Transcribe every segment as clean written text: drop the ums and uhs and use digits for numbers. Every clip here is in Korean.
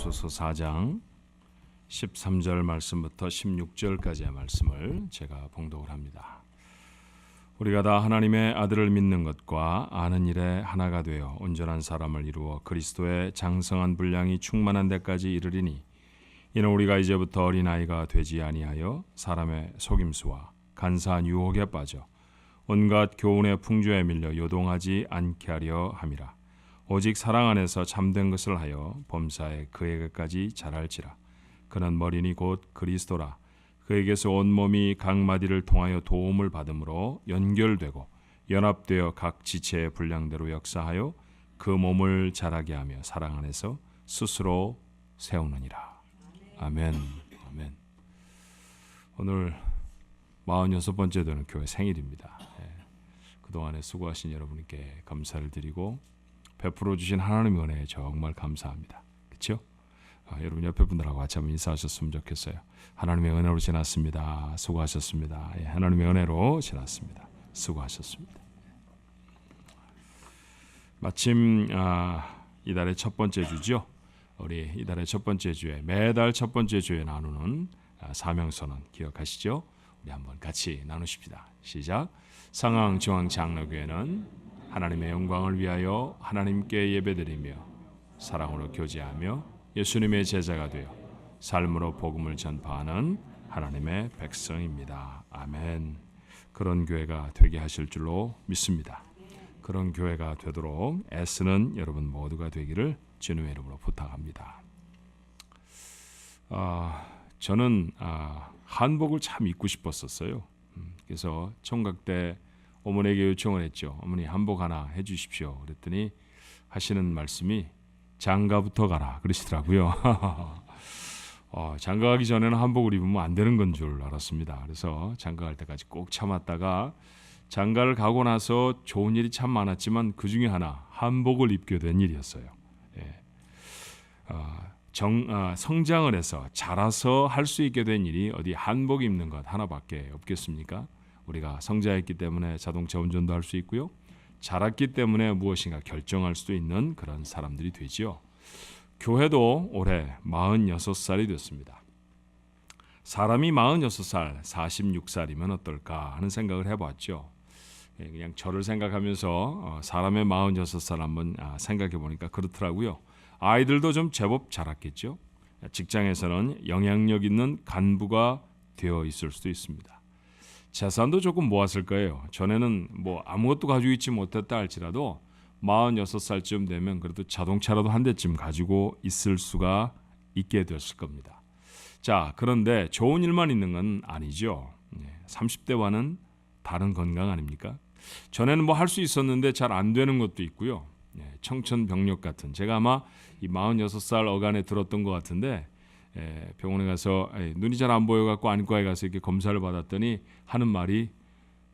에베소서 4장 13절 말씀부터 16절까지의 말씀을 제가 봉독을 합니다. 우리가 다 하나님의 아들을 믿는 것과 아는 일에 하나가 되어 온전한 사람을 이루어 그리스도의 장성한 분량이 충만한 데까지 이르리니 이는 우리가 이제부터 어린아이가 되지 아니하여 사람의 속임수와 간사한 유혹에 빠져 온갖 교훈의 풍조에 밀려 요동하지 않게 하려 함이라. 오직 사랑 안에서 참된 것을 하여 범사에 그에게까지 자랄지라. 그는 머리니 곧 그리스도라. 그에게서 온몸이 각 마디를 통하여 도움을 받음으로 연결되고 연합되어 각 지체의 분량대로 역사하여 그 몸을 자라게 하며 사랑 안에서 스스로 세우느니라. 아멘. 아멘. 오늘 46번째 되는 교회 생일입니다. 그동안에 수고하신 여러분께 감사를 드리고 베풀어 주신 하나님의 은혜에 정말 감사합니다. 그렇죠? 여러분 옆에 분들하고 같이 한번 인사하셨으면 좋겠어요. 하나님의 은혜로 지났습니다. 수고하셨습니다. 하나님의 은혜로 지났습니다. 수고하셨습니다. 마침 이달의 첫 번째 주죠. 우리 이달의 첫 번째 주에 매달 첫 번째 주에 나누는 사명선언 기억하시죠? 우리 한번 같이 나누십시다. 시작. 상황 중앙 장로교회는 하나님의 영광을 위하여 하나님께 예배드리며 사랑으로 교제하며 예수님의 제자가 되어 삶으로 복음을 전파하는 하나님의 백성입니다. 아멘. 그런 교회가 되게 하실 줄로 믿습니다. 그런 교회가 되도록 애쓰는 여러분 모두가 되기를 주님의 이름으로 부탁합니다. 저는 한복을 참 입고 싶었었어요. 그래서 총각 때 어머니에게 요청을 했죠. 어머니 한복 하나 해주십시오. 그랬더니 하시는 말씀이 장가부터 가라 그러시더라고요. 장가 가기 전에는 한복을 입으면 안 되는 건 줄 알았습니다. 그래서 장가 갈 때까지 꼭 참았다가 장가를 가고 나서 좋은 일이 참 많았지만 그 중에 하나 한복을 입게 된 일이었어요. 성장을 해서 자라서 할 수 있게 된 일이 어디 한복 입는 것 하나밖에 없겠습니까? 우리가 성자했기 때문에 자동차 운전도 할 수 있고요. 자랐기 때문에 무엇인가 결정할 수도 있는 그런 사람들이 되지요. 교회도 올해 46살이 됐습니다. 사람이 46살, 46살이면 어떨까 하는 생각을 해봤죠. 그냥 저를 생각하면서 사람의 46살 한번 생각해 보니까 그렇더라고요. 아이들도 좀 제법 자랐겠죠. 직장에서는 영향력 있는 간부가 되어 있을 수도 있습니다. 재산도 조금 모았을 거예요. 전에는 아무것도 가지고 있지 못했다 할지라도 46살쯤 되면 그래도 자동차라도 한 대쯤 가지고 있을 수가 있게 됐을 겁니다. 자, 그런데 좋은 일만 있는 건 아니죠. 30대와는 다른 건강 아닙니까? 전에는 할 수 있었는데 잘 안 되는 것도 있고요. 청천벽력 같은, 제가 아마 이 46살 어간에 들었던 것 같은데 병원에 가서 눈이 잘 안 보여갖고 안과에 가서 이렇게 검사를 받았더니 하는 말이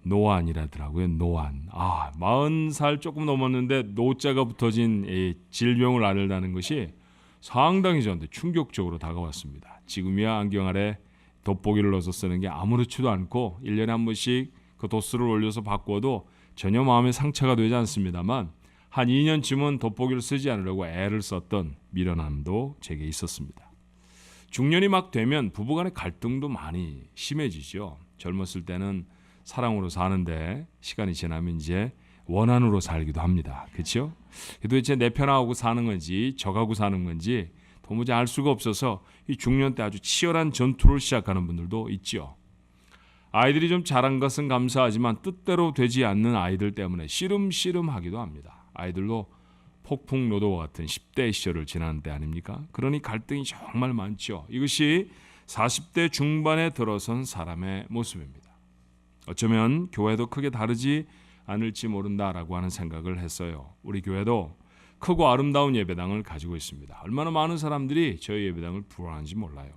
노안이라더라고요. 노안. 40살 조금 넘었는데 노자가 붙어진 이 질병을 앓는다는 것이 상당히 저한테 충격적으로 다가왔습니다. 지금이야 안경 아래 돋보기를 넣어서 쓰는 게 아무렇지도 않고 1년에 한 번씩 그 도수를 올려서 바꿔도 전혀 마음에 상처가 되지 않습니다만 한 2년쯤은 돋보기를 쓰지 않으려고 애를 썼던 미련함도 제게 있었습니다. 중년이 막 되면 부부간의 갈등도 많이 심해지죠. 젊었을 때는 사랑으로 사는데 시간이 지나면 이제 원한으로 살기도 합니다. 그렇죠? 도대체 내 편하고 사는 건지 저하고 사는 건지 도무지 알 수가 없어서 이 중년 때 아주 치열한 전투를 시작하는 분들도 있죠. 아이들이 좀 자란 것은 감사하지만 뜻대로 되지 않는 아이들 때문에 씨름하기도 합니다. 아이들도 폭풍노도와 같은 10대 시절을 지난 때 아닙니까? 그러니 갈등이 정말 많죠. 이것이 40대 중반에 들어선 사람의 모습입니다. 어쩌면 교회도 크게 다르지 않을지 모른다라고 하는 생각을 했어요. 우리 교회도 크고 아름다운 예배당을 가지고 있습니다. 얼마나 많은 사람들이 저희 예배당을 부러워하는지 몰라요.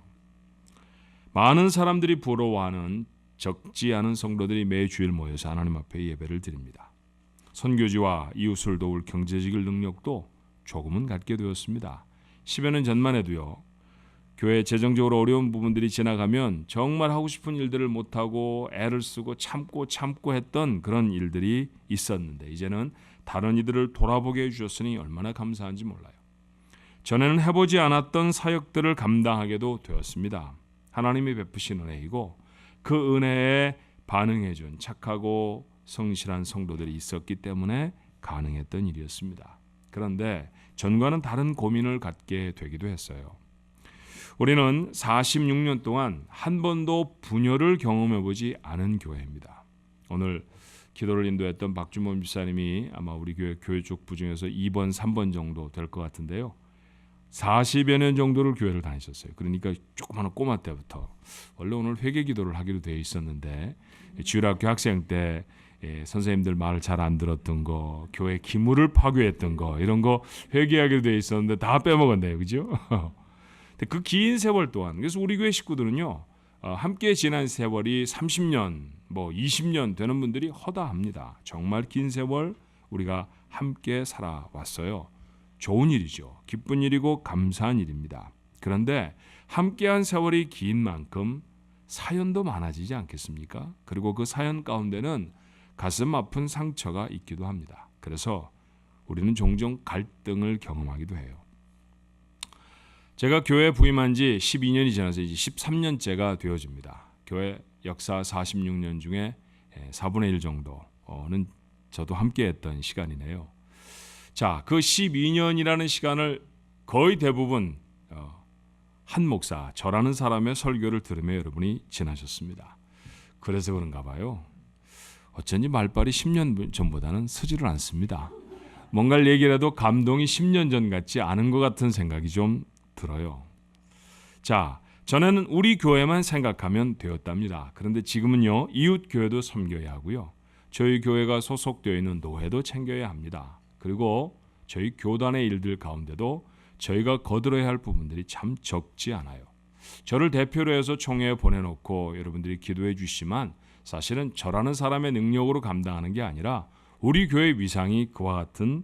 많은 사람들이 부러워하는 적지 않은 성도들이 매주일 모여서 하나님 앞에 예배를 드립니다. 선교지와 이웃을 도울 경제적인 능력도 조금은 갖게 되었습니다. 10여 년 전만 해도요. 교회 재정적으로 어려운 부분들이 지나가면 정말 하고 싶은 일들을 못하고 애를 쓰고 참고 했던 그런 일들이 있었는데 이제는 다른 이들을 돌아보게 해주셨으니 얼마나 감사한지 몰라요. 전에는 해보지 않았던 사역들을 감당하게도 되었습니다. 하나님이 베푸신 은혜이고 그 은혜에 반응해준 착하고 성실한 성도들이 있었기 때문에 가능했던 일이었습니다. 그런데 전과는 다른 고민을 갖게 되기도 했어요. 우리는 46년 동안 한 번도 분열을 경험해보지 않은 교회입니다. 오늘 기도를 인도했던 박준범 집사님이 아마 우리 교회 쪽 부중에서 2번, 3번 정도 될 것 같은데요. 40여 년 정도를 교회를 다니셨어요. 그러니까 조그마한 꼬마 때부터 원래 오늘 회개 기도를 하기로 되어 있었는데 주일학교 학생 때 선생님들 말을 잘 안 들었던 거, 교회 기물을 파괴했던 거 이런 거 회개하기로 되어 있었는데 다 빼먹었네요. 그죠? 그 긴 세월 동안 그래서 우리 교회 식구들은요. 함께 지난 세월이 30년, 20년 되는 분들이 허다합니다. 정말 긴 세월 우리가 함께 살아왔어요. 좋은 일이죠. 기쁜 일이고 감사한 일입니다. 그런데 함께한 세월이 긴 만큼 사연도 많아지지 않겠습니까? 그리고 그 사연 가운데는 가슴 아픈 상처가 있기도 합니다. 그래서 우리는 종종 갈등을 경험하기도 해요. 제가 교회 부임한 지 12년이 지나서 이제 13년째가 되어집니다. 교회 역사 46년 중에 4분의 1 정도는 저도 함께했던 시간이네요. 자, 그 12년이라는 시간을 거의 대부분 한 목사, 저라는 사람의 설교를 들으며 여러분이 지나셨습니다. 그래서 그런가 봐요. 어쩐지 말빨이 10년 전보다는 서지를 않습니다. 뭔가를 얘기해도 감동이 10년 전 같지 않은 것 같은 생각이 좀 들어요. 자, 전에는 우리 교회만 생각하면 되었답니다. 그런데 지금은요, 이웃 교회도 섬겨야 하고요. 저희 교회가 소속되어 있는 노회도 챙겨야 합니다. 그리고 저희 교단의 일들 가운데도 저희가 거들어야 할 부분들이 참 적지 않아요. 저를 대표로 해서 총회에 보내놓고 여러분들이 기도해 주시지만 사실은 저라는 사람의 능력으로 감당하는 게 아니라 우리 교회 위상이 그와 같은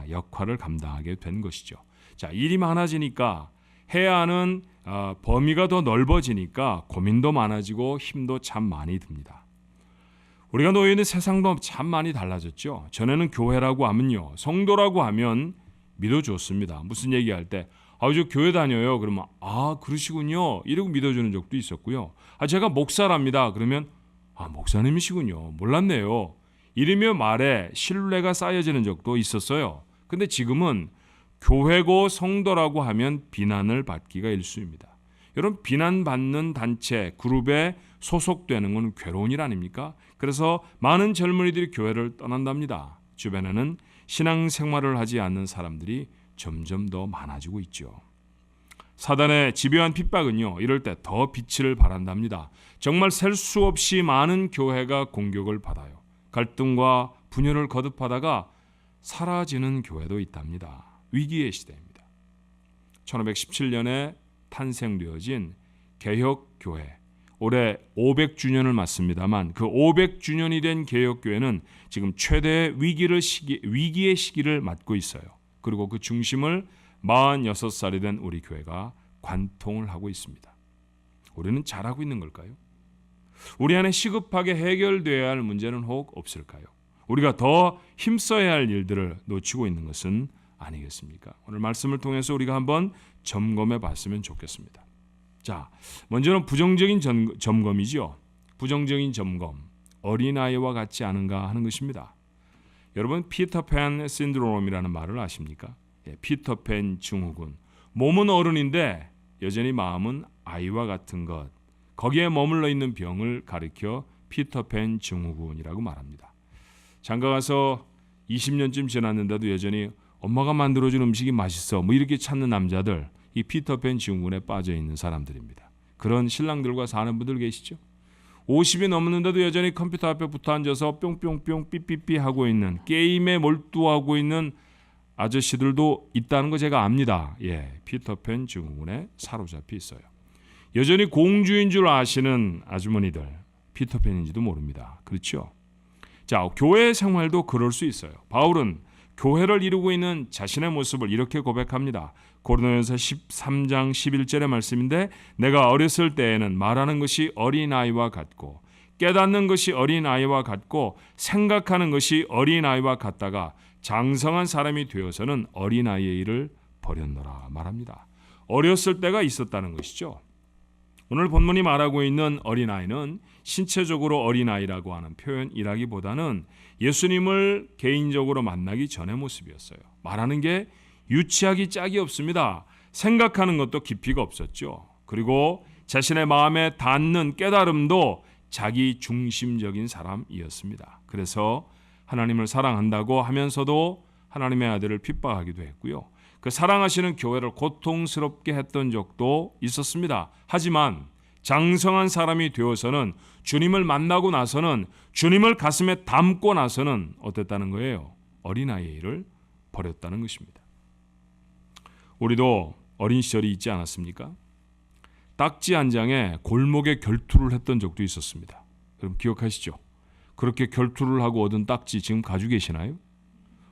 역할을 감당하게 된 것이죠. 자, 일이 많아지니까 해야 하는 범위가 더 넓어지니까 고민도 많아지고 힘도 참 많이 듭니다. 우리가 놓여 있는 세상도 참 많이 달라졌죠. 전에는 교회라고 하면요, 성도라고 하면 믿어줬습니다. 무슨 얘기할 때 저 교회 다녀요. 그러면 그러시군요. 이러고 믿어주는 적도 있었고요. 제가 목사랍니다. 그러면 목사님이시군요. 몰랐네요. 이러며 말에 신뢰가 쌓여지는 적도 있었어요. 근데 지금은 교회고 성도라고 하면 비난을 받기가 일쑤입니다. 여러분, 비난받는 단체, 그룹에 소속되는 건 괴로운 일 아닙니까? 그래서 많은 젊은이들이 교회를 떠난답니다. 주변에는 신앙생활을 하지 않는 사람들이 점점 더 많아지고 있죠. 사단의 집요한 핍박은요, 이럴 때 더 빛을 발한답니다. 정말 셀 수 없이 많은 교회가 공격을 받아요. 갈등과 분열을 거듭하다가 사라지는 교회도 있답니다. 위기의 시대입니다. 1517년에 탄생되어진 개혁교회, 올해 500주년을 맞습니다만 그 500주년이 된 개혁교회는 지금 최대의 위기의 시기를 맞고 있어요. 그리고 그 중심을 46살이 된 우리 교회가 관통을 하고 있습니다. 우리는 잘하고 있는 걸까요? 우리 안에 시급하게 해결되어야 할 문제는 혹 없을까요? 우리가 더 힘써야 할 일들을 놓치고 있는 것은 아니겠습니까? 오늘 말씀을 통해서 우리가 한번 점검해 봤으면 좋겠습니다. 자, 먼저는 부정적인 점검이죠. 부정적인 점검, 어린아이와 같지 않은가 하는 것입니다. 여러분, 피터팬 신드롬이라는 말을 아십니까? 피터팬 증후군. 몸은 어른인데 여전히 마음은 아이와 같은 것, 거기에 머물러 있는 병을 가리켜 피터팬 증후군이라고 말합니다. 장가가서 20년쯤 지났는데도 여전히 엄마가 만들어준 음식이 맛있어 이렇게 찾는 남자들, 이 피터팬 증후군에 빠져 있는 사람들입니다. 그런 신랑들과 사는 분들 계시죠? 50이 넘는데도 여전히 컴퓨터 앞에 붙어 앉아서 뿅뿅뿅 삐삐삐 하고 있는, 게임에 몰두하고 있는 아저씨들도 있다는 거 제가 압니다. 피터팬 증후군에 사로잡혀 있어요. 여전히 공주인 줄 아시는 아주머니들, 피터팬인지도 모릅니다. 그렇죠? 자, 교회 생활도 그럴 수 있어요. 바울은 교회를 이루고 있는 자신의 모습을 이렇게 고백합니다. 고린도전서 13장 11절의 말씀인데, 내가 어렸을 때에는 말하는 것이 어린아이와 같고 깨닫는 것이 어린아이와 같고 생각하는 것이 어린아이와 같다가 장성한 사람이 되어서는 어린아이의 일을 버렸노라 말합니다. 어렸을 때가 있었다는 것이죠. 오늘 본문이 말하고 있는 어린아이는 신체적으로 어린아이라고 하는 표현이라기보다는 예수님을 개인적으로 만나기 전의 모습이었어요. 말하는 게 유치하기 짝이 없습니다. 생각하는 것도 깊이가 없었죠. 그리고 자신의 마음에 닿는 깨달음도 자기 중심적인 사람이었습니다. 그래서 하나님을 사랑한다고 하면서도 하나님의 아들을 핍박하기도 했고요. 그 사랑하시는 교회를 고통스럽게 했던 적도 있었습니다. 하지만 장성한 사람이 되어서는 주님을 만나고 나서는 주님을 가슴에 담고 나서는 어땠다는 거예요? 어린아이의 일을 버렸다는 것입니다. 우리도 어린 시절이 있지 않았습니까? 딱지 한 장에 골목에 결투를 했던 적도 있었습니다. 여러분 기억하시죠? 그렇게 결투를 하고 얻은 딱지 지금 가지고 계시나요?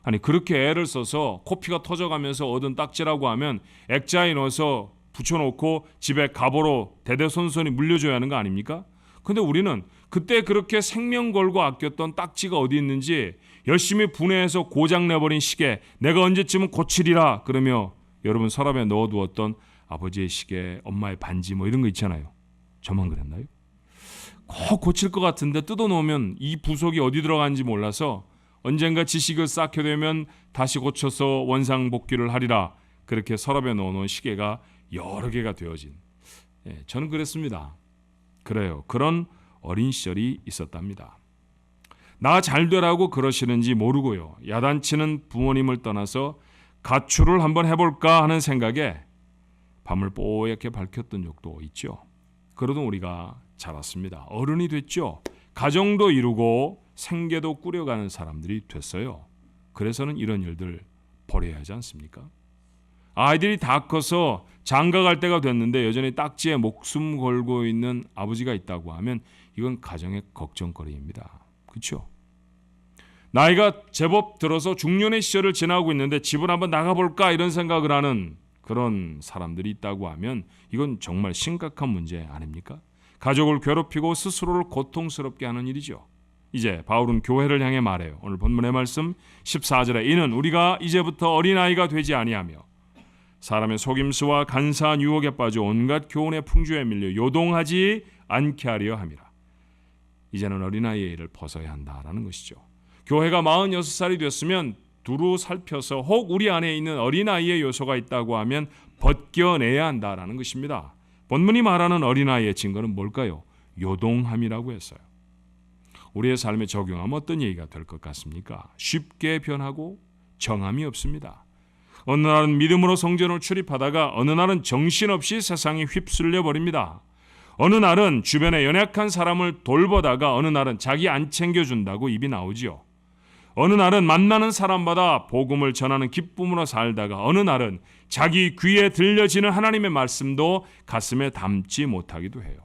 아니 그렇게 애를 써서 코피가 터져가면서 얻은 딱지라고 하면 액자에 넣어서 붙여놓고 집에 갑오로 대대손손이 물려줘야 하는 거 아닙니까? 근데 우리는 그때 그렇게 생명 걸고 아꼈던 딱지가 어디 있는지 열심히 분해해서 고장내버린 시계 내가 언제쯤은 고치리라 그러며 여러분 서랍에 넣어두었던 아버지의 시계, 엄마의 반지 뭐 이런 거 있잖아요. 저만 그랬나요? 꼭 고칠 것 같은데 뜯어놓으면 이 부속이 어디 들어간지 몰라서 언젠가 지식을 쌓게 되면 다시 고쳐서 원상복귀를 하리라 그렇게 서랍에 넣어놓은 시계가 여러 개가 되어진 저는 그랬습니다. 그래요. 그런 어린 시절이 있었답니다. 나 잘 되라고 그러시는지 모르고요. 야단치는 부모님을 떠나서 가출을 한번 해볼까 하는 생각에 밤을 뽀얗게 밝혔던 적도 있죠. 그러던 우리가 자랐습니다. 어른이 됐죠. 가정도 이루고 생계도 꾸려가는 사람들이 됐어요. 그래서는 이런 일들 버려야 하지 않습니까? 아이들이 다 커서 장가 갈 때가 됐는데 여전히 딱지에 목숨 걸고 있는 아버지가 있다고 하면 이건 가정의 걱정거리입니다. 그렇죠? 나이가 제법 들어서 중년의 시절을 지나고 있는데 집을 한번 나가볼까 이런 생각을 하는 그런 사람들이 있다고 하면 이건 정말 심각한 문제 아닙니까? 가족을 괴롭히고 스스로를 고통스럽게 하는 일이죠. 이제 바울은 교회를 향해 말해요. 오늘 본문의 말씀 14절에 이는 우리가 이제부터 어린아이가 되지 아니하며 사람의 속임수와 간사한 유혹에 빠져 온갖 교훈의 풍조에 밀려 요동하지 않게 하려 함이라. 이제는 어린아이의 일을 벗어야 한다라는 것이죠. 교회가 46살이 됐으면 두루 살펴서 혹 우리 안에 있는 어린아이의 요소가 있다고 하면 벗겨내야 한다라는 것입니다. 본문이 말하는 어린아이의 증거는 뭘까요? 요동함이라고 했어요. 우리의 삶에 적용하면 어떤 얘기가 될 것 같습니까? 쉽게 변하고 정함이 없습니다. 어느 날은 믿음으로 성전을 출입하다가 어느 날은 정신없이 세상에 휩쓸려 버립니다. 어느 날은 주변에 연약한 사람을 돌보다가 어느 날은 자기 안 챙겨준다고 입이 나오지요. 어느 날은 만나는 사람마다 복음을 전하는 기쁨으로 살다가 어느 날은 자기 귀에 들려지는 하나님의 말씀도 가슴에 담지 못하기도 해요.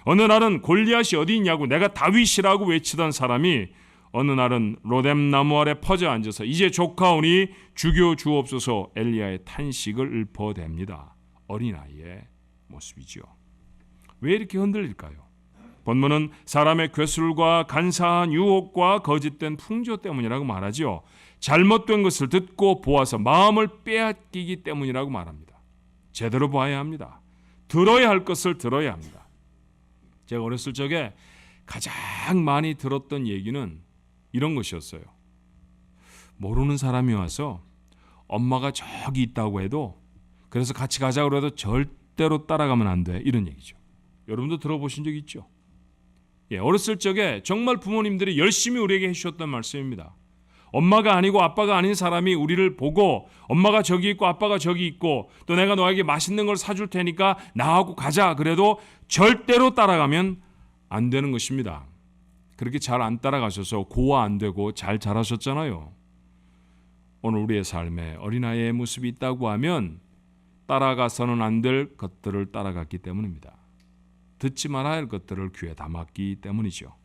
어느 날은 골리앗이 어디 있냐고 내가 다윗이라고 외치던 사람이 어느 날은 로뎀 나무 아래 퍼져 앉아서 이제 조카오니 죽여 주옵소서 엘리야의 탄식을 읊어댑니다. 어린아이의 모습이죠. 왜 이렇게 흔들릴까요? 본문은 사람의 괴술과 간사한 유혹과 거짓된 풍조 때문이라고 말하죠. 잘못된 것을 듣고 보아서 마음을 빼앗기기 때문이라고 말합니다. 제대로 봐야 합니다. 들어야 할 것을 들어야 합니다. 제가 어렸을 적에 가장 많이 들었던 얘기는 이런 것이었어요. 모르는 사람이 와서 엄마가 저기 있다고 해도 그래서 같이 가자고 해도 절대로 따라가면 안 돼. 이런 얘기죠. 여러분도 들어보신 적 있죠? 어렸을 적에 정말 부모님들이 열심히 우리에게 해주셨던 말씀입니다. 엄마가 아니고 아빠가 아닌 사람이 우리를 보고 엄마가 저기 있고 아빠가 저기 있고 또 내가 너에게 맛있는 걸 사줄 테니까 나하고 가자 그래도 절대로 따라가면 안 되는 것입니다. 그렇게 잘 안 따라가셔서 고아 안 되고 잘 자라셨잖아요. 오늘 우리의 삶에 어린아이의 모습이 있다고 하면 따라가서는 안 될 것들을 따라갔기 때문입니다. 듣지 말아야 할 것들을 귀에 담았기 때문이죠.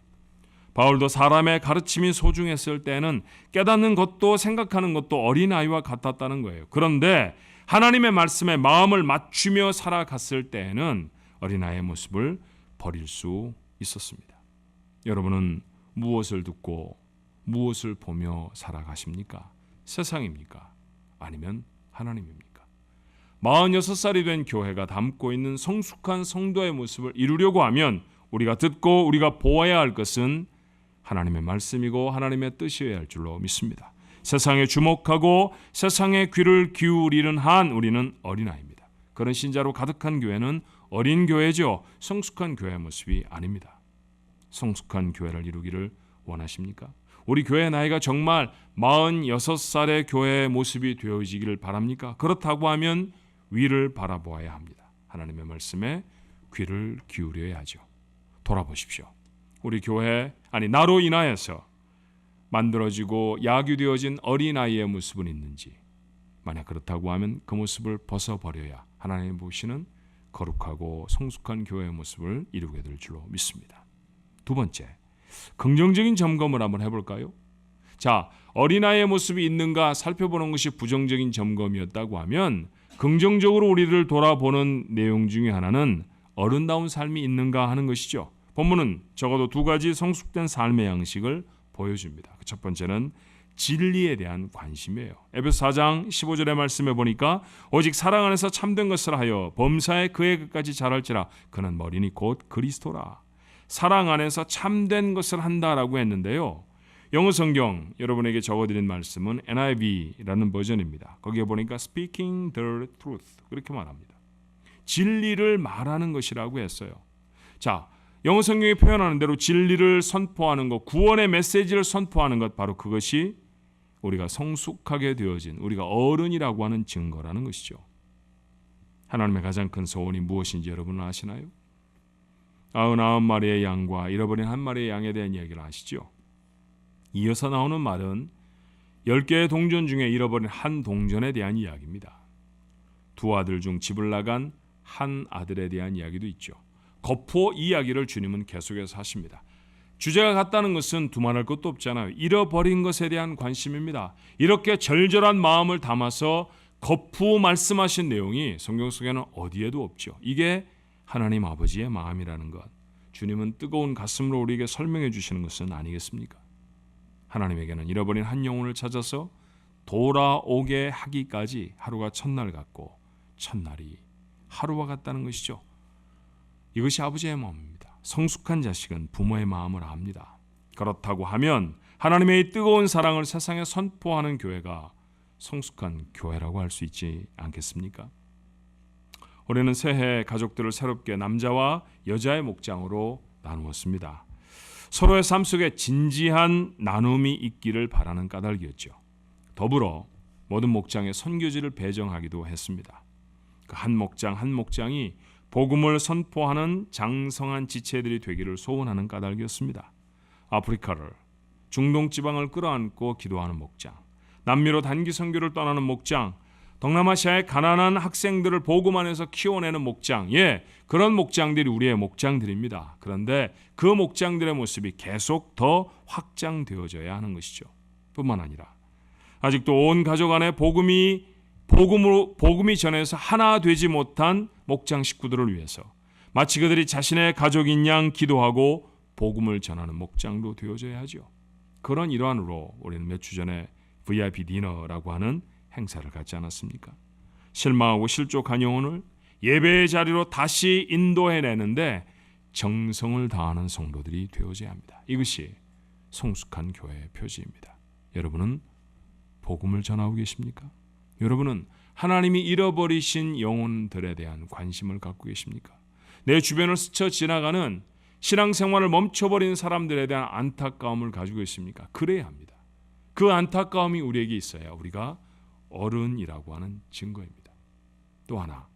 바울도 사람의 가르침이 소중했을 때는 깨닫는 것도 생각하는 것도 어린아이와 같았다는 거예요. 그런데 하나님의 말씀에 마음을 맞추며 살아갔을 때에는 어린아이의 모습을 버릴 수 있었습니다. 여러분은 무엇을 듣고 무엇을 보며 살아가십니까? 세상입니까? 아니면 하나님입니까? 46살이 된 교회가 담고 있는 성숙한 성도의 모습을 이루려고 하면 우리가 듣고 우리가 보아야 할 것은 하나님의 말씀이고 하나님의 뜻이어야 할 줄로 믿습니다. 세상에 주목하고 세상에 귀를 기울이는 한 우리는 어린아이입니다. 그런 신자로 가득한 교회는 어린 교회죠. 성숙한 교회의 모습이 아닙니다. 성숙한 교회를 이루기를 원하십니까? 우리 교회 나이가 정말 46살의 교회의 모습이 되어지기를 바랍니까? 그렇다고 하면 위를 바라보아야 합니다. 하나님의 말씀에 귀를 기울여야 하죠. 돌아보십시오. 우리 교회, 나로 인하여서 만들어지고 야기되어진 어린아이의 모습은 있는지, 만약 그렇다고 하면 그 모습을 벗어버려야 하나님이 보시는 거룩하고 성숙한 교회의 모습을 이루게 될 줄로 믿습니다. 두 번째, 긍정적인 점검을 한번 해볼까요? 자, 어린아이의 모습이 있는가 살펴보는 것이 부정적인 점검이었다고 하면 긍정적으로 우리를 돌아보는 내용 중에 하나는 어른다운 삶이 있는가 하는 것이죠. 본문은 적어도 두 가지 성숙된 삶의 양식을 보여줍니다. 첫 번째는 진리에 대한 관심이에요. 에베소 4장 15절의 말씀에 보니까 오직 사랑 안에서 참된 것을 하여 범사에 그의 끝까지 자랄지라 그는 머리니 곧 그리스도라. 사랑 안에서 참된 것을 한다라고 했는데요. 영어 성경 여러분에게 적어드린 말씀은 NIV라는 버전입니다. 거기에 보니까 speaking the truth 그렇게 말합니다. 진리를 말하는 것이라고 했어요. 자, 영어 성경이 표현하는 대로 진리를 선포하는 것, 구원의 메시지를 선포하는 것, 바로 그것이 우리가 성숙하게 되어진 우리가 어른이라고 하는 증거라는 것이죠. 하나님의 가장 큰 소원이 무엇인지 여러분은 아시나요? 99마리의 양과 잃어버린 한 마리의 양에 대한 이야기를 아시죠? 이어서 나오는 말은 10개의 동전 중에 잃어버린 한 동전에 대한 이야기입니다. 두 아들 중 집을 나간 한 아들에 대한 이야기도 있죠. 거푸 이야기를 주님은 계속해서 하십니다. 주제가 같다는 것은 두말할 것도 없잖아요. 잃어버린 것에 대한 관심입니다. 이렇게 절절한 마음을 담아서 거푸 말씀하신 내용이 성경 속에는 어디에도 없죠. 이게 하나님 아버지의 마음이라는 것, 주님은 뜨거운 가슴으로 우리에게 설명해 주시는 것은 아니겠습니까? 하나님에게는 잃어버린 한 영혼을 찾아서 돌아오게 하기까지 하루가 첫날 같고 첫날이 하루와 같다는 것이죠. 이것이 아버지의 마음입니다. 성숙한 자식은 부모의 마음을 압니다. 그렇다고 하면 하나님의 이 뜨거운 사랑을 세상에 선포하는 교회가 성숙한 교회라고 할 수 있지 않겠습니까? 올해는 새해 가족들을 새롭게 남자와 여자의 목장으로 나누었습니다. 서로의 삶 속에 진지한 나눔이 있기를 바라는 까닭이었죠. 더불어 모든 목장에 선교지를 배정하기도 했습니다. 그 한 목장 한 목장이 복음을 선포하는 장성한 지체들이 되기를 소원하는 까닭이었습니다. 아프리카를, 중동 지방을 끌어안고 기도하는 목장, 남미로 단기 선교를 떠나는 목장, 동남아시아의 가난한 학생들을 복음 안에서 키워내는 목장, 그런 목장들이 우리의 목장들입니다. 그런데 그 목장들의 모습이 계속 더 확장되어져야 하는 것이죠. 뿐만 아니라 아직도 온 가족 안에 복음이 전해서 하나 되지 못한 목장 식구들을 위해서 마치 그들이 자신의 가족인 양 기도하고 복음을 전하는 목장도 되어져야 하죠. 그런 일환으로 우리는 몇 주 전에 VIP 디너라고 하는 행사를 갖지 않았습니까? 실망하고 실족한 영혼을 예배의 자리로 다시 인도해내는데 정성을 다하는 성도들이 되어져야 합니다. 이것이 성숙한 교회의 표지입니다. 여러분은 복음을 전하고 계십니까? 여러분은 하나님이 잃어버리신 영혼들에 대한 관심을 갖고 계십니까? 내 주변을 스쳐 지나가는 신앙생활을 멈춰버린 사람들에 대한 안타까움을 가지고 있습니까? 그래야 합니다. 그 안타까움이 우리에게 있어야 우리가 어른이라고 하는 증거입니다. 또 하나,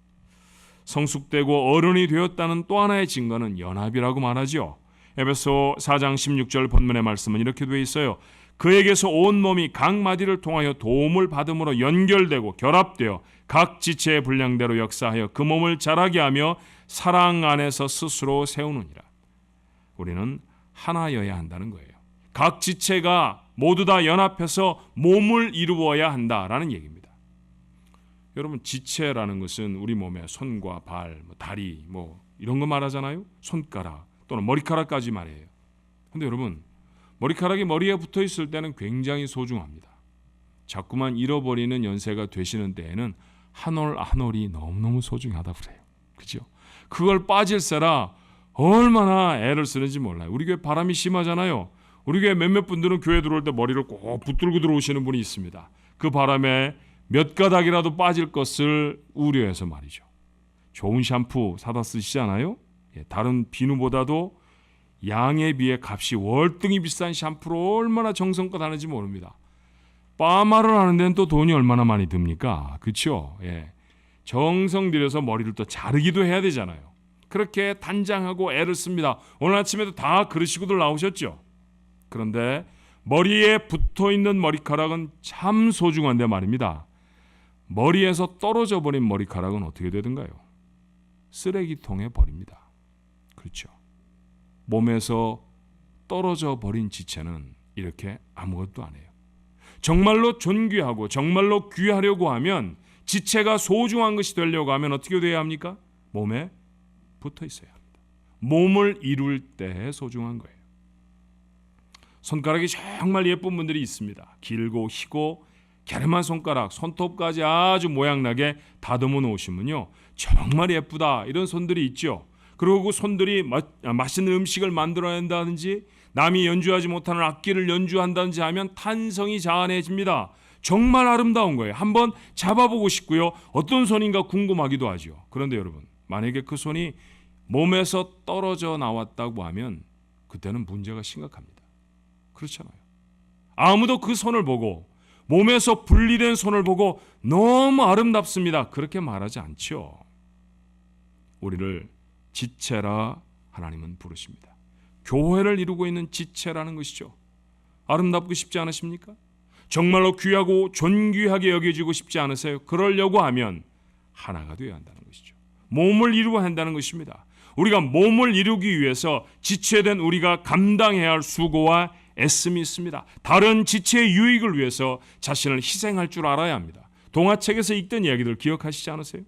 성숙되고 어른이 되었다는 또 하나의 증거는 연합이라고 말하죠. 에베소 4장 16절 본문의 말씀은 이렇게 되어 있어요. 그에게서 온 몸이 각 마디를 통하여 도움을 받음으로 연결되고 결합되어 각 지체의 분량대로 역사하여 그 몸을 자라게 하며 사랑 안에서 스스로 세우느니라. 우리는 하나여야 한다는 거예요. 각 지체가 모두 다 연합해서 몸을 이루어야 한다라는 얘기입니다. 여러분, 지체라는 것은 우리 몸에 손과 발, 다리 이런 거 말하잖아요. 손가락 또는 머리카락까지 말해요. 근데 여러분, 머리카락이 머리에 붙어 있을 때는 굉장히 소중합니다. 자꾸만 잃어버리는 연세가 되시는 때에는 한 올 한 올이 너무너무 소중하다 그래요. 그죠? 그걸 빠질세라 얼마나 애를 쓰는지 몰라요. 우리 교회 바람이 심하잖아요. 우리 교회 몇몇 분들은 교회 들어올 때 머리를 꼭 붙들고 들어오시는 분이 있습니다. 그 바람에 몇 가닥이라도 빠질 것을 우려해서 말이죠. 좋은 샴푸 사다 쓰시잖아요. 다른 비누보다도 양에 비해 값이 월등히 비싼 샴푸를 얼마나 정성껏 하는지 모릅니다. 파마를 하는 데는 또 돈이 얼마나 많이 듭니까? 그렇죠? 정성 들여서 머리를 또 자르기도 해야 되잖아요. 그렇게 단장하고 애를 씁니다. 오늘 아침에도 다 그러시고들 나오셨죠? 그런데 머리에 붙어있는 머리카락은 참 소중한데 말입니다. 머리에서 떨어져 버린 머리카락은 어떻게 되던가요? 쓰레기통에 버립니다. 그렇죠. 몸에서 떨어져 버린 지체는 이렇게 아무것도 안 해요. 정말로 존귀하고 정말로 귀하려고 하면, 지체가 소중한 것이 되려고 하면 어떻게 돼야 합니까? 몸에 붙어 있어야 합니다. 몸을 이룰 때 소중한 거예요. 손가락이 정말 예쁜 분들이 있습니다. 길고 희고 갸름한 손가락, 손톱까지 아주 모양나게 다듬어 놓으시면요, 정말 예쁘다 이런 손들이 있죠. 그리고 그 손들이 맛있는 음식을 만들어낸다든지 남이 연주하지 못하는 악기를 연주한다든지 하면 탄성이 자아내집니다. 정말 아름다운 거예요. 한번 잡아보고 싶고요. 어떤 손인가 궁금하기도 하죠. 그런데 여러분, 만약에 그 손이 몸에서 떨어져 나왔다고 하면 그때는 문제가 심각합니다. 그렇잖아요. 아무도 그 손을 보고, 몸에서 분리된 손을 보고 너무 아름답습니다, 그렇게 말하지 않죠. 우리를 지체라 하나님은 부르십니다. 교회를 이루고 있는 지체라는 것이죠. 아름답고 싶지 않으십니까? 정말로 귀하고 존귀하게 여겨지고 싶지 않으세요? 그러려고 하면 하나가 되어야 한다는 것이죠. 몸을 이루어야 한다는 것입니다. 우리가 몸을 이루기 위해서 지체된 우리가 감당해야 할 수고와 애씀이 있습니다. 다른 지체의 유익을 위해서 자신을 희생할 줄 알아야 합니다. 동화책에서 읽던 이야기들 기억하시지 않으세요?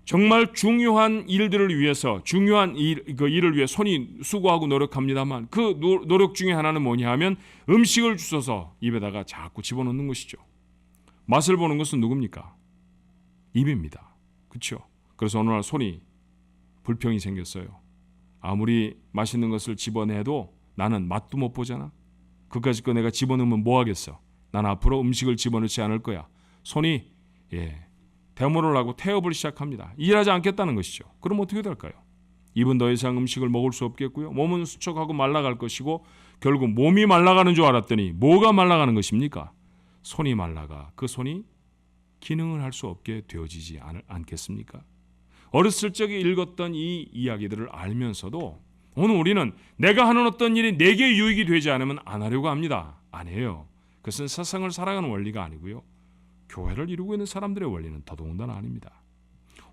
정말 중요한 일들을 위해서, 중요한 일을 위해 손이 수고하고 노력합니다만, 그 노력 중에 하나는 뭐냐 하면 음식을 주워서 입에다가 자꾸 집어넣는 것이죠. 맛을 보는 것은 누굽니까? 입입니다. 그렇죠? 그래서 어느 날 손이 불평이 생겼어요. 아무리 맛있는 것을 집어내도 나는 맛도 못 보잖아. 그까짓 거 내가 집어넣으면 뭐 하겠어? 난 앞으로 음식을 집어넣지 않을 거야. 손이 데모를 하고 태업을 시작합니다. 일하지 않겠다는 것이죠. 그럼 어떻게 될까요? 입은 더 이상 음식을 먹을 수 없겠고요. 몸은 수척하고 말라갈 것이고, 결국 몸이 말라가는 줄 알았더니 뭐가 말라가는 것입니까? 손이 말라가 그 손이 기능을 할 수 없게 되어지지 않겠습니까? 어렸을 적에 읽었던 이 이야기들을 알면서도 오늘 우리는 내가 하는 어떤 일이 내게 유익이 되지 않으면 안 하려고 합니다. 안 해요. 그것은 세상을 살아가는 원리가 아니고요. 교회를 이루고 있는 사람들의 원리는 더더군다나 아닙니다.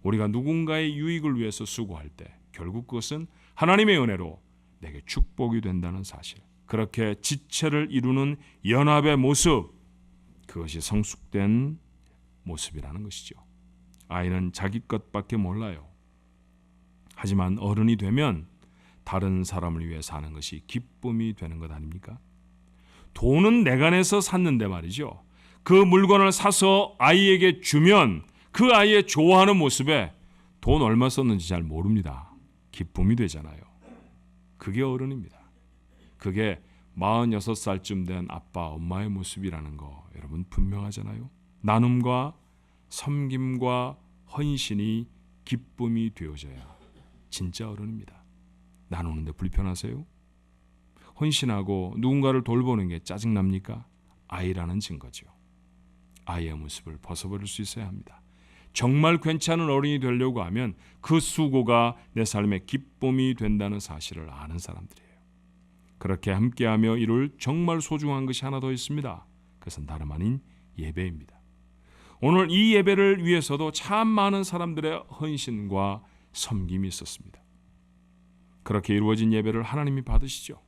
우리가 누군가의 유익을 위해서 수고할 때 결국 그것은 하나님의 은혜로 내게 축복이 된다는 사실, 그렇게 지체를 이루는 연합의 모습, 그것이 성숙된 모습이라는 것이죠. 아이는 자기 것밖에 몰라요. 하지만 어른이 되면 다른 사람을 위해 사는 것이 기쁨이 되는 것 아닙니까? 돈은 내가 내서 샀는데 말이죠. 그 물건을 사서 아이에게 주면 그 아이의 좋아하는 모습에 돈 얼마 썼는지 잘 모릅니다. 기쁨이 되잖아요. 그게 어른입니다. 그게 46살쯤 된 아빠, 엄마의 모습이라는 거 여러분 분명하잖아요. 나눔과 섬김과 헌신이 기쁨이 되어져야 진짜 어른입니다. 나누는데 불편하세요? 헌신하고 누군가를 돌보는 게 짜증납니까? 아이라는 증거죠. 아이의 모습을 벗어버릴 수 있어야 합니다. 정말 괜찮은 어른이 되려고 하면 그 수고가 내 삶의 기쁨이 된다는 사실을 아는 사람들이에요. 그렇게 함께하며 이룰 정말 소중한 것이 하나 더 있습니다. 그것은 다름 아닌 예배입니다. 오늘 이 예배를 위해서도 참 많은 사람들의 헌신과 섬김이 있었습니다. 그렇게 이루어진 예배를 하나님이 받으시죠.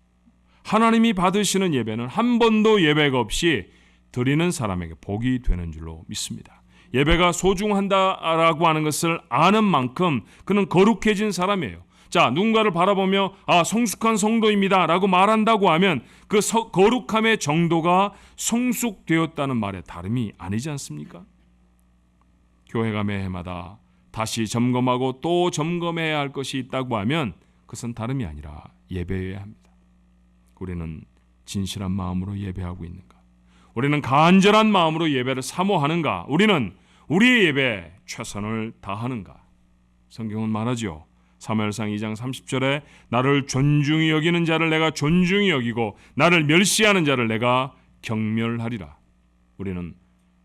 하나님이 받으시는 예배는 한 번도 예배가 없이 드리는 사람에게 복이 되는 줄로 믿습니다. 예배가 소중한다라고 하는 것을 아는 만큼 그는 거룩해진 사람이에요. 자, 누군가를 바라보며 성숙한 성도입니다 라고 말한다고 하면 그 거룩함의 정도가 성숙되었다는 말에 다름이 아니지 않습니까? 교회가 매해마다 다시 점검하고 또 점검해야 할 것이 있다고 하면 그것은 다름이 아니라 예배여야 합니다. 우리는 진실한 마음으로 예배하고 있는가? 우리는 간절한 마음으로 예배를 사모하는가? 우리는 우리의 예배에 최선을 다하는가? 성경은 말하죠. 사무엘상 2장 30절에 나를 존중히 여기는 자를 내가 존중히 여기고 나를 멸시하는 자를 내가 경멸하리라. 우리는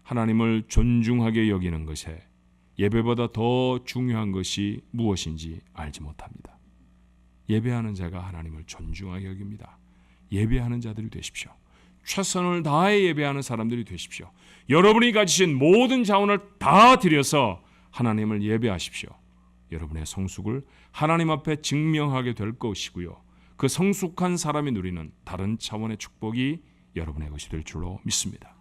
하나님을 존중하게 여기는 것에 예배보다 더 중요한 것이 무엇인지 알지 못합니다. 예배하는 자가 하나님을 존중하게 여깁니다. 예배하는 자들이 되십시오. 최선을 다해 예배하는 사람들이 되십시오. 여러분이 가지신 모든 자원을 다 들여서 하나님을 예배하십시오. 여러분의 성숙을 하나님 앞에 증명하게 될 것이고요. 그 성숙한 사람이 누리는 다른 차원의 축복이 여러분의 것이 될 줄로 믿습니다.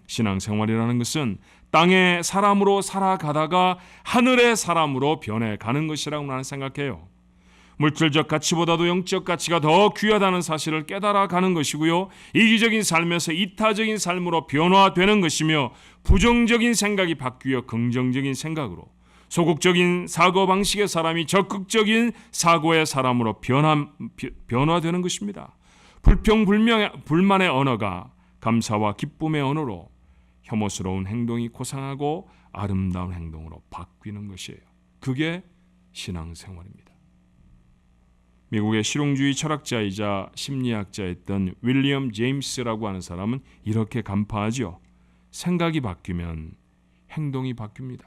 신앙생활이라는 것은 땅의 사람으로 살아가다가 하늘의 사람으로 변해가는 것이라고 나는 생각해요. 물질적 가치보다도 영적 가치가 더 귀하다는 사실을 깨달아가는 것이고요. 이기적인 삶에서 이타적인 삶으로 변화되는 것이며 부정적인 생각이 바뀌어 긍정적인 생각으로, 소극적인 사고방식의 사람이 적극적인 사고의 사람으로 변화되는 것입니다. 불평불만의 언어가 감사와 기쁨의 언어로, 혐오스러운 행동이 고상하고 아름다운 행동으로 바뀌는 것이에요. 그게 신앙생활입니다. 미국의 실용주의 철학자이자 심리학자였던 윌리엄 제임스라고 하는 사람은 이렇게 간파하죠. 생각이 바뀌면 행동이 바뀝니다.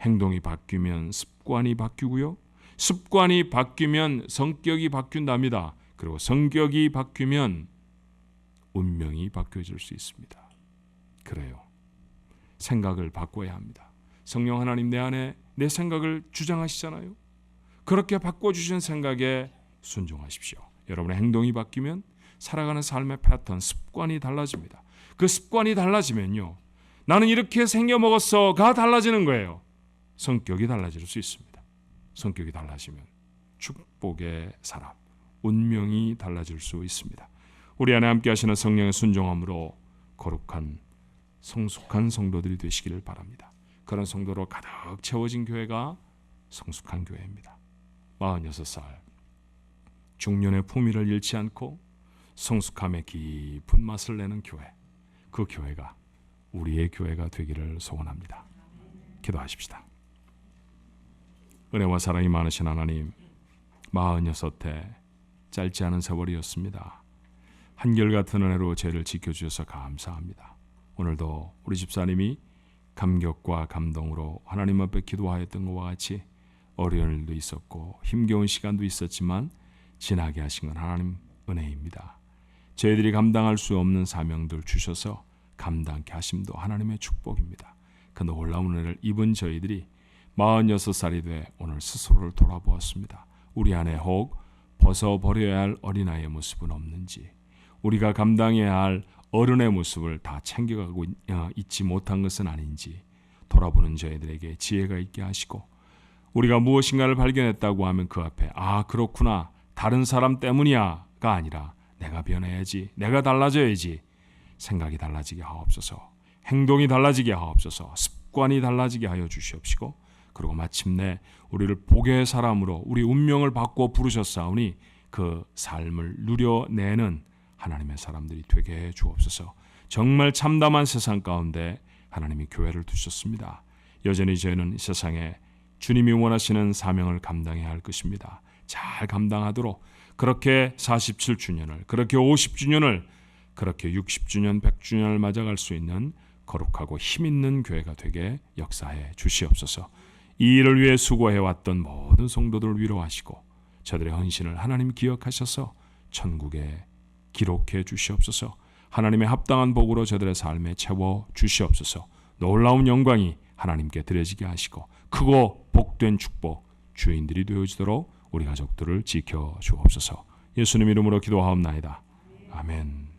행동이 바뀌면 습관이 바뀌고요. 습관이 바뀌면 성격이 바뀐답니다. 그리고 성격이 바뀌면 운명이 바뀌어질 수 있습니다. 그래요. 생각을 바꿔야 합니다. 성령 하나님 내 안에 내 생각을 주장하시잖아요. 그렇게 바꿔주신 생각에 순종하십시오. 여러분의 행동이 바뀌면 살아가는 삶의 패턴, 습관이 달라집니다. 그 습관이 달라지면요, 나는 이렇게 생겨먹었어가 달라지는 거예요. 성격이 달라질 수 있습니다. 성격이 달라지면 축복의 사람, 운명이 달라질 수 있습니다. 우리 안에 함께 하시는 성령의 순종함으로 거룩한 성숙한 성도들이 되시기를 바랍니다. 그런 성도로 가득 채워진 교회가 성숙한 교회입니다. 46살 중년의 품위를 잃지 않고 성숙함의 깊은 맛을 내는 교회, 그 교회가 우리의 교회가 되기를 소원합니다. 기도하십시다. 은혜와 사랑이 많으신 하나님, 46해 짧지 않은 세월이었습니다. 한결같은 은혜로 죄를 지켜주셔서 감사합니다. 오늘도 우리 집사님이 감격과 감동으로 하나님 앞에 기도하였던 것과 같이 어려운 일도 있었고 힘겨운 시간도 있었지만 지나게 하신 건 하나님 은혜입니다. 저희들이 감당할 수 없는 사명들 주셔서 감당케 하심도 하나님의 축복입니다. 그 놀라운 은혜를 입은 저희들이 46살이 돼 오늘 스스로를 돌아보았습니다. 우리 안에 혹 벗어버려야 할 어린아이의 모습은 없는지, 우리가 감당해야 할 어른의 모습을 다 챙겨가고 있지 못한 것은 아닌지 돌아보는 저희들에게 지혜가 있게 하시고, 우리가 무엇인가를 발견했다고 하면 그 앞에 아 그렇구나, 다른 사람 때문이야가 아니라 내가 변해야지, 내가 달라져야지, 생각이 달라지게 하옵소서, 행동이 달라지게 하옵소서, 습관이 달라지게 하여 주시옵시고, 그리고 마침내 우리를 복의 사람으로 우리 운명을 바꿔 부르셨사오니 그 삶을 누려내는 하나님의 사람들이 되게 해 주옵소서. 정말 참담한 세상 가운데 하나님이 교회를 두셨습니다. 여전히 저희는 세상에 주님이 원하시는 사명을 감당해야 할 것입니다. 잘 감당하도록 그렇게 47주년을, 그렇게 50주년을, 그렇게 60주년, 100주년을 맞아갈 수 있는 거룩하고 힘있는 교회가 되게 역사해 주시옵소서. 이 일을 위해 수고해왔던 모든 성도들을 위로하시고 저들의 헌신을 하나님 기억하셔서 천국에 기록해 주시옵소서. 하나님의 합당한 복으로 저들의 삶에 채워 주시옵소서. 놀라운 영광이 하나님께 드려지게 하시고 크고 복된 축복 주인들이 되어지도록 우리 가족들을 지켜 주옵소서. 예수님 이름으로 기도하옵나이다. 아멘.